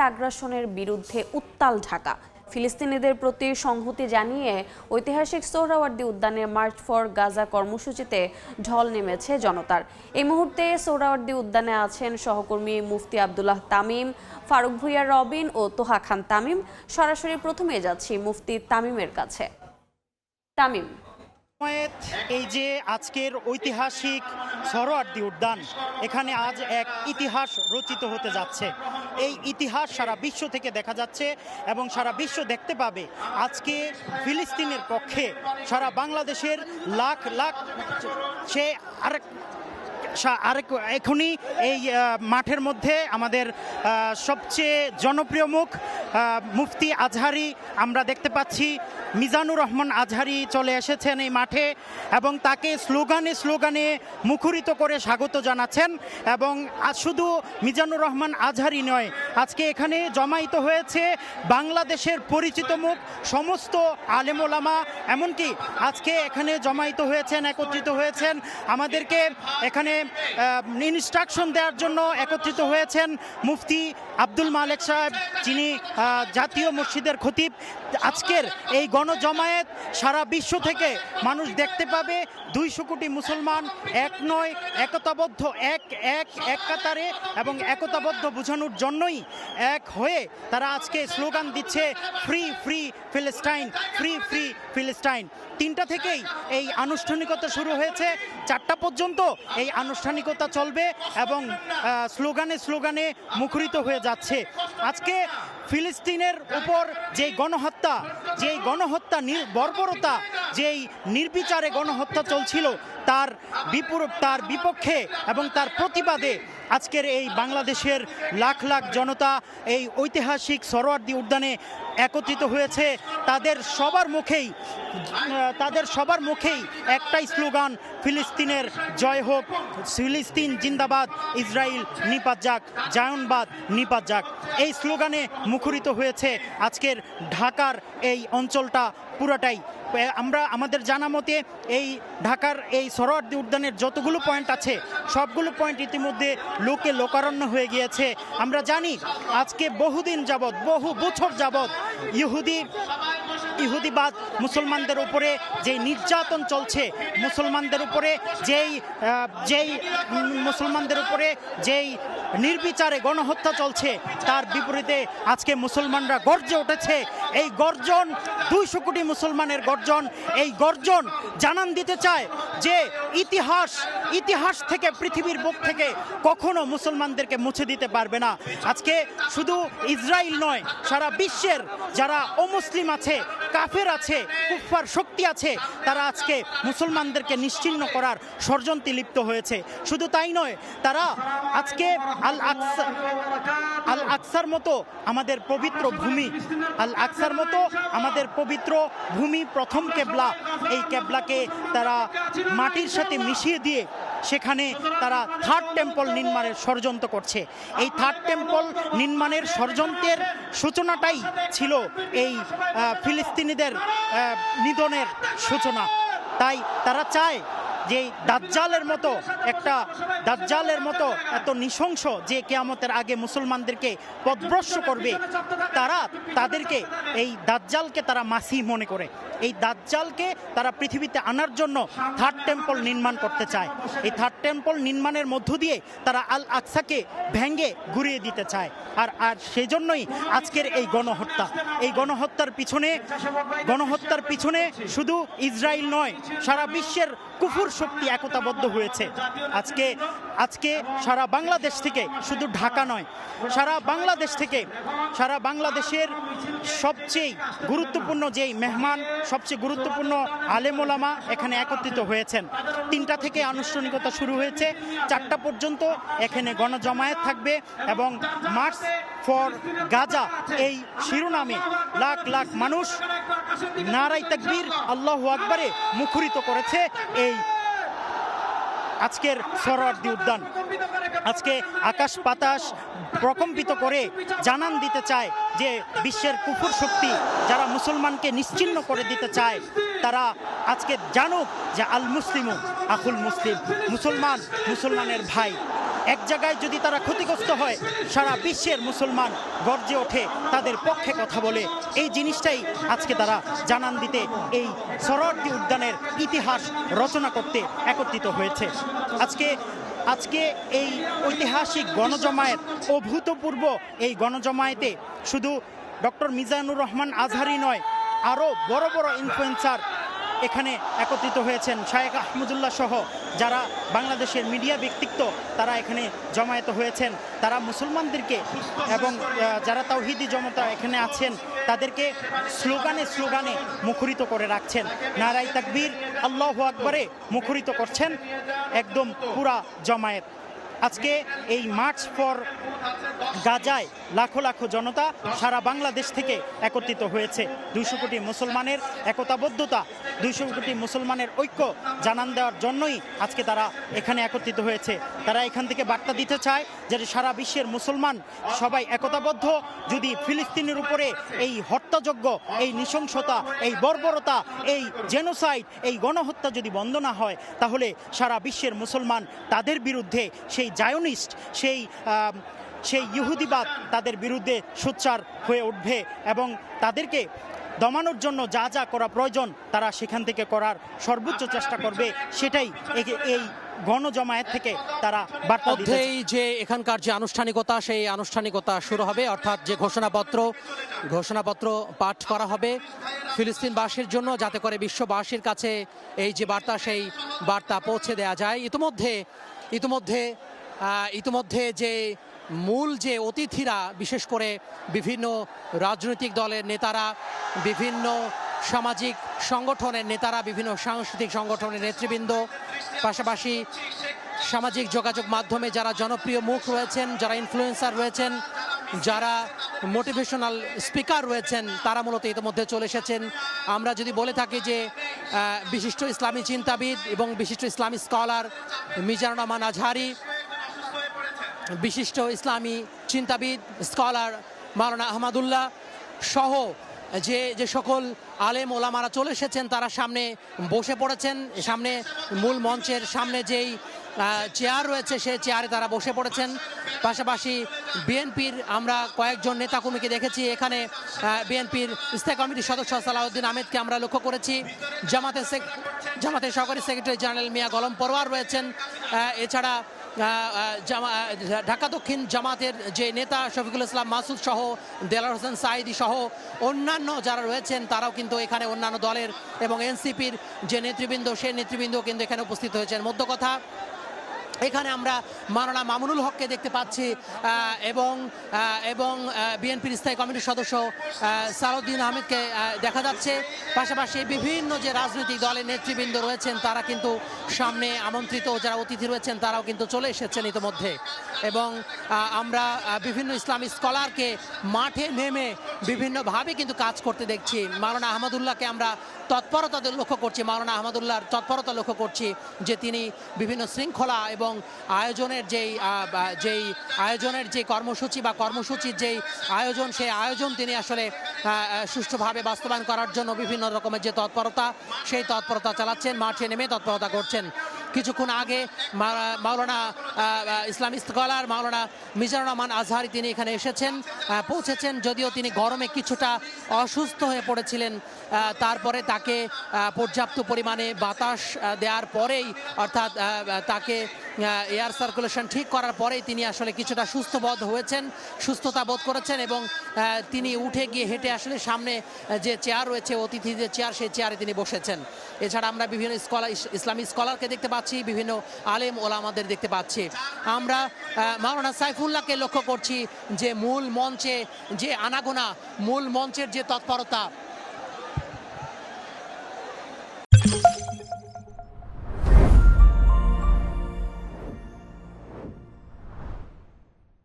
আগ্রাসনের বিরুদ্ধে উত্তাল ঢাকা। ফিলিস্তিনিদের প্রতি সংহতি জানিয়ে ঐতিহাসিক সোহরাওয়ার্দী উদ্যানে মার্চ ফর গাজা কর্মসূচিতে ঢল নেমেছে জনতার। এই মুহূর্তে সোহরাওয়ার্দী উদ্যানে আছেন সহকর্মী মুফতি আব্দুল্লাহ তামিম, ফারুক ভুঁইয়া রবিন ও তোহা খান তামিম। সরাসরি প্রথমে যাচ্ছি মুফতি তামিমের কাছে। তামিম, এই যে আজকের ঐতিহাসিক সোহরাওয়ার্দী উদ্যান, এখানে আজ এক ইতিহাস রচিত হতে যাচ্ছে। এই ইতিহাস সারা বিশ্ব থেকে দেখা যাচ্ছে এবং সারা বিশ্ব দেখতে পাবে আজকে ফিলিস্তিনের পক্ষে সারা বাংলাদেশের লাখ লাখ সে এখনই এই মাঠের মধ্যে আমাদের সবচেয়ে জনপ্রিয় মুখ মুফতি আজহারি আমরা দেখতে পাচ্ছি। মিজানুর রহমান আজহারি চলে এসেছেন এই মাঠে এবং তাকে স্লোগানে স্লোগানে মুখরিত করে স্বাগত জানাচ্ছেন। এবং শুধু মিজানুর রহমান আজহারি নয়, আজকে এখানে জমায়েত হয়েছে বাংলাদেশের পরিচিত মুখ সমস্ত আলেম ওলামা, এমনকি আজকে এখানে জমায়েত হয়েছেন, একত্রিত হয়েছেন, আমাদেরকে এখানে ইনস্ট্রাকশন দেওয়ার জন্য একত্রিত হয়েছেন মুফতি আব্দুল মালেক সাহেব, যিনি জাতীয় মসজিদের খতিব। আজকের এই গণজমায়েত সারা বিশ্ব থেকে মানুষ দেখতে পাবে। 200 কোটি মুসলমান এক নয়, একতাবদ্ধ এক কাতারে এবং একতাবদ্ধ বোঝানোর জন্যই এক হয়ে তারা আজকে স্লোগান দিচ্ছে ফ্রি ফ্রি ফিলিস্তাইন, ফ্রি ফ্রি ফিলিস্তাইন। 3টা থেকেই এই আনুষ্ঠানিকতা শুরু হয়েছে, 4টা পর্যন্ত এই আনুষ্ঠানিকতা চলবে এবং স্লোগানে স্লোগানে মুখরিত হয়ে যাচ্ছে। আজকে ফিলিস্তিনের উপর যেই গণহত্যা, বর্বরতা, যেই নির্বিচারে গণহত্যা চলছিল তার বিপক্ষে এবং তার প্রতিবাদে আজকের এই বাংলাদেশের লাখ লাখ জনতা এই ঐতিহাসিক সোহরাওয়ার্দী উদ্যানে একত্রিত হয়েছে। তাদের সবার মুখেই একটাই স্লোগান, ফিলিস্তিনের জয় হোক, ফিলিস্তিন জিন্দাবাদ, ইসরায়েল নিপাত যাক, জায়নবাদ নিপাত যাক। এই স্লোগানে মুখরিত হয়েছে আজকের ঢাকার এই অঞ্চলটা পুরোটাই। আমাদের জানা মতে এই ঢাকার এই সোহরাওয়ার্দী উদ্যানের যতগুলো পয়েন্ট আছে সবগুলো পয়েন্ট ইতিমধ্যে লোকারণ্য হয়ে গিয়েছে। আমরা জানি আজকে বহুদিন যাবৎ, বহু বছর যাবৎ ইহুদিবাদ মুসলমানদের উপরে যেই নির্যাতন চলছে, মুসলমানদের উপরে যেই নির্বিচারে গণহত্যা চলছে, তার বিপরীতে আজকে মুসলমানরা গর্জে উঠেছে। এই গর্জন 200 কোটি মুসলমানের গর্জন। এই গর্জন জানান দিতে চায় যে ইতিহাস থেকে, পৃথিবীর বুক থেকে কখনো মুসলমানদেরকে মুছে দিতে পারবে না। আজকে শুধু ইসরায়েল নয়, সারা বিশ্বের যারা অমুসলিম আছে, কাফের আছে, কুফফার শক্তি আছে, তারা আজকে মুসলমানদেরকে নিশ্চিহ্ন করার ষড়যন্ত্রে লিপ্ত হয়েছে। শুধু তাই নয়, তারা আজকে আল আকসার মতো আমাদের পবিত্র ভূমি, প্রথম কেবলা, এই কেবলাকে তারা মাটির সাথে মিশিয়ে দিয়ে সেখানে তারা 3rd টেম্পল নির্মাণের ষড়যন্ত্র করছে। এই 3rd টেম্পল নির্মাণের ষড়যন্ত্রের সূচনাটাই ছিল এই ফিলিস্তিনিদের নিধনের সূচনা। তাই তারা চায় যে দাজ্জালের মতো এত নৃশংস যে কিয়ামতের আগে মুসলমানদেরকে পথভ্রষ্ট করবে, তাদেরকে এই দাজ্জালকে তারা মাসিহ মনে করে। এই দাজ্জালকে তারা পৃথিবীতে আনার জন্য 3rd টেম্পল নির্মাণ করতে চায়। এই 3rd টেম্পল নির্মাণের মধ্য দিয়ে তারা আল আকসাকে ভেঙে ঘুরিয়ে দিতে চায়। আর সেই জন্যই আজকের এই গণহত্যার পিছনে শুধু ইসরায়েল নয়, সারা বিশ্বের কুফর শক্তি একতাবদ্ধ হয়েছে। আজকে সারা বাংলাদেশ থেকে, শুধু ঢাকা নয়, সারা বাংলাদেশের সবচেয়ে গুরুত্বপূর্ণ যেই মেহমান, সবচেয়ে গুরুত্বপূর্ণ আলেম ওলামা এখানে একত্রিত হয়েছেন। 3টা থেকে আনুষ্ঠানিকতা শুরু হয়েছে, 4টা পর্যন্ত এখানে গণজমায়েত থাকবে এবং মার্চ ফর গাজা এই শিরোনামে লাখ লাখ মানুষ নারায়ে তাকবীর, আল্লাহু আকবরে মুখরিত করেছে এই আজকের সোহরাওয়ার্দী উদ্যান। আজকে আকাশ বাতাস প্রকম্পিত করে জানান দিতে চায় যে বিশ্বের কুফর শক্তি যারা মুসলমানকে নিশ্চিহ্ন করে দিতে চায়, তারা আজকে জানুক যে আল মুসলিমু আখুল মুসলিম, মুসলমানের ভাই। এক জায়গায় যদি তারা ক্ষতিগ্রস্ত হয়, সারা বিশ্বের মুসলমান গর্জে ওঠে, তাদের পক্ষে কথা বলে। এই জিনিসটাই আজকে তারা জানান দিতে এই সোহরাওয়ার্দী উদ্যানের ইতিহাস রচনা করতে একত্রিত হয়েছে। আজকে এই ঐতিহাসিক গণজমায়েত, অভূতপূর্ব এই গণজমায়েতে শুধু ডক্টর মিজানুর রহমান আজহারি নয়, আরও বড় বড় ইনফ্লুয়েন্সার এখানে একত্রিত হয়েছেন। শায়েখ আহমদুল্লাহ সহ যারা বাংলাদেশের মিডিয়া ব্যক্তিত্ব, তারা এখানে জমায়েত হয়েছেন। তারা মুসলমানদেরকে এবং যারা তাওহীদি জনতা এখানে আছেন তাদেরকে স্লোগানে মুখরিত করে রাখছেন। নারায়ে তাকবীর, আল্লাহু আকবরে মুখরিত করছেন একদম পুরা জমায়েত। আজকে এই মার্চ ফর গাজায় লাখো লাখো জনতা সারা বাংলাদেশ থেকে একত্রিত হয়েছে। 200 কোটি মুসলমানের একতাবদ্ধতা, 200 কোটি মুসলমানের ঐক্য জানান দেওয়ার জন্যই আজকে তারা এখানে একত্রিত হয়েছে। তারা এখান থেকে বার্তা দিতে চায় যে সারা বিশ্বের মুসলমান সবাই একতাবদ্ধ। যদি ফিলিস্তিনের উপরে এই হত্যাযজ্ঞ, এই নৃশংসতা, এই বর্বরতা, এই জেনোসাইড, এই গণহত্যা যদি বন্ধ না হয়, তাহলে সারা বিশ্বের মুসলমান তাদের বিরুদ্ধে সেই জায়োনিস্ট, সেই ইহুদিবাদ তাদের বিরুদ্ধে সোচ্চার হয়ে উঠবে এবং তাদেরকে দমানোর জন্য যা যা করা প্রয়োজন তারা সেখান থেকে করার সর্বোচ্চ চেষ্টা করবে। সেটাই এই গণজমায়েত থেকে তারা বার্তা দিচ্ছে। যে এখানকার যে আনুষ্ঠানিকতা, সেই আনুষ্ঠানিকতা শুরু হবে, অর্থাৎ যে ঘোষণাপত্র পাঠ করা হবে ফিলিস্তিনবাসীর জন্য, যাতে করে বিশ্ববাসীর কাছে এই যে বার্তা, সেই বার্তা পৌঁছে দেওয়া যায়। ইতিমধ্যে যে মূল যে অতিথিরা, বিশেষ করে বিভিন্ন রাজনৈতিক দলের নেতারা, বিভিন্ন সামাজিক সংগঠনের নেতারা, বিভিন্ন সাংস্কৃতিক সংগঠনের নেতৃবৃন্দ, পাশাপাশি সামাজিক যোগাযোগ মাধ্যমে যারা জনপ্রিয় মুখ রয়েছেন, যারা ইনফ্লুয়েন্সার রয়েছেন, যারা মোটিভেশনাল স্পিকার রয়েছেন, তারা মূলত ইতিমধ্যে চলে এসেছেন। আমরা যদি বলে থাকি যে বিশিষ্ট ইসলামী চিন্তাবিদ এবং বিশিষ্ট ইসলামী স্কলার মিজানুর রহমান আজহারি, বিশিষ্ট ইসলামী চিন্তাবিদ স্কলার মাওলানা আহমদুল্লাহ সহ যে সকল আলেম ওলামারা চলে এসেছেন, তারা সামনে বসে পড়েছেন। সামনে মূল মঞ্চের সামনে যেই চেয়ার রয়েছে, সেই চেয়ারে তারা বসে পড়েছেন। পাশাপাশি বিএনপির আমরা কয়েকজন নেতাকর্মীকে দেখেছি এখানে। বিএনপির স্থায়ী কমিটির সদস্য সালাউদ্দিন আহমেদকে আমরা লক্ষ্য করেছি। জামাতের সহকারী সেক্রেটারি জেনারেল মিয়া গোলাম পরোয়ার রয়েছেন। এছাড়া ঢাকা দক্ষিণ জামাতের যে নেতা শফিকুল ইসলাম মাসুদ সহ, দেলাওয়ার হোসেন সাঈদী সহ অন্যান্য যারা রয়েছেন, তারাও কিন্তু এখানে অন্যান্য দলের এবং এনসিপির যে নেতৃবৃন্দ, সেই নেতৃবৃন্দ কিন্তু এখানে উপস্থিত হয়েছেন। মধ্য কথা, এখানে আমরা মাওলানা মামুনুল হককে দেখতে পাচ্ছি এবং বিএনপির স্থায়ী কমিটির সদস্য সালাউদ্দিন আহমেদকে দেখা যাচ্ছে। পাশাপাশি বিভিন্ন যে রাজনৈতিক দলের নেতৃবৃন্দ রয়েছেন, তারা কিন্তু সামনে আমন্ত্রিত যারা অতিথি রয়েছেন, তারাও কিন্তু চলে এসেছেন ইতিমধ্যে। এবং আমরা বিভিন্ন ইসলামী স্কলারকে মাঠে নেমে বিভিন্নভাবে কিন্তু কাজ করতে দেখছি। মাওলানা আহমদুল্লাহকে আমরা তৎপরতা লক্ষ্য করছি, মাওলানা আহমদুল্লাহর তৎপরতা লক্ষ্য করছি যে তিনি বিভিন্ন শৃঙ্খলা এবং আয়োজনের যে কর্মসূচি বা কর্মসূচির যেই আয়োজন, সেই আয়োজন তিনি আসলে সুষ্ঠুভাবে বাস্তবায়ন করার জন্য বিভিন্ন রকমের যে তৎপরতা, সেই তৎপরতা চালাচ্ছেন, মাঠে নেমে তৎপরতা করছেন। কিছুক্ষণ আগে মাওলানা ইসলামী স্কলার মাওলানা মিজানুর রহমান আজহারি তিনি এখানে পৌঁছেছেন। যদিও তিনি গরমে কিছুটা অসুস্থ হয়ে পড়েছিলেন, তারপরে তাকে পর্যাপ্ত পরিমাণে বাতাস দেওয়ার পরেই, অর্থাৎ তাকে এয়ার সার্কুলেশন ঠিক করার পরেই তিনি আসলে কিছুটা সুস্থতা বোধ করেছেন এবং তিনি উঠে গিয়ে হেঁটে আসলে সামনে যে চেয়ার রয়েছে, অতিথিদের চেয়ার, সেই চেয়ারে তিনি বসেছেন। এছাড়া আমরা বিভিন্ন ইসলামী স্কলারকে দেখতে পাচ্ছি, বিভিন্ন আলেম ওলামাদের দেখতে পাচ্ছি। আমরা মাওলানা সাইফুল্লাহকে লক্ষ্য করছি যে মূল মঞ্চে যে আনাগোনা, মূল মঞ্চের যে তৎপরতা,